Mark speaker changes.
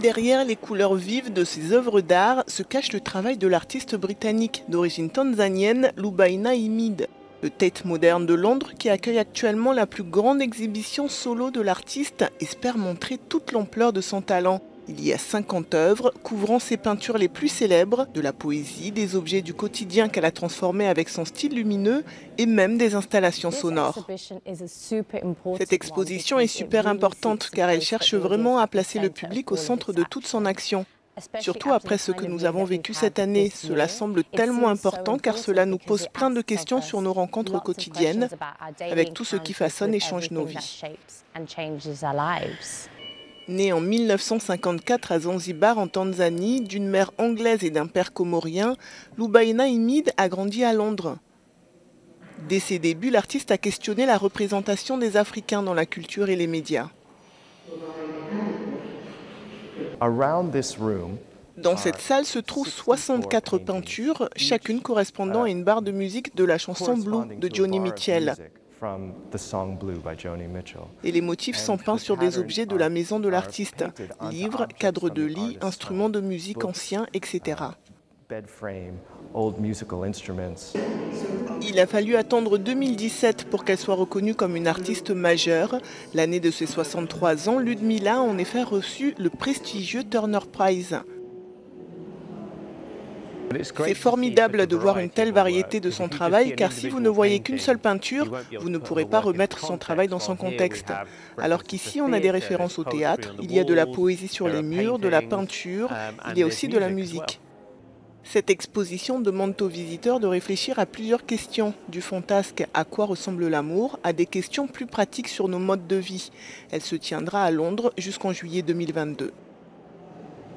Speaker 1: Derrière les couleurs vives de ces œuvres d'art se cache le travail de l'artiste britannique d'origine tanzanienne Lubaina Himid. Le Tate Modern de Londres, qui accueille actuellement la plus grande exhibition solo de l'artiste, espère montrer toute l'ampleur de son talent. Il y a 50 œuvres couvrant ses peintures les plus célèbres, de la poésie, des objets du quotidien qu'elle a transformés avec son style lumineux et même des installations sonores. Cette exposition est super importante car elle cherche vraiment à placer le public au centre de toute son action. Surtout après ce que nous avons vécu cette année, cela semble tellement important car cela nous pose plein de questions sur nos rencontres quotidiennes avec tout ce qui façonne et change nos vies. Née en 1954 à Zanzibar en Tanzanie, d'une mère anglaise et d'un père comorien, Lubaina Himid a grandi à Londres. Dès ses débuts, l'artiste a questionné la représentation des Africains dans la culture et les médias. Dans cette salle se trouvent 64 peintures, chacune correspondant à une barre de musique de la chanson Blue de Joni Mitchell. Et les motifs sont peints sur des objets de la maison de l'artiste, livres, cadres de lit, instruments de musique anciens, etc. Il a fallu attendre 2017 pour qu'elle soit reconnue comme une artiste majeure. L'année de ses 63 ans, Ludmilla a en effet reçu le prestigieux Turner Prize. C'est formidable de voir une telle variété de son travail, car si vous ne voyez qu'une seule peinture, vous ne pourrez pas remettre son travail dans son contexte. Alors qu'ici, on a des références au théâtre, il y a de la poésie sur les murs, de la peinture, il y a aussi de la musique. Cette exposition demande aux visiteurs de réfléchir à plusieurs questions, du fantasque à quoi ressemble l'amour, à des questions plus pratiques sur nos modes de vie. Elle se tiendra à Londres jusqu'en juillet 2022.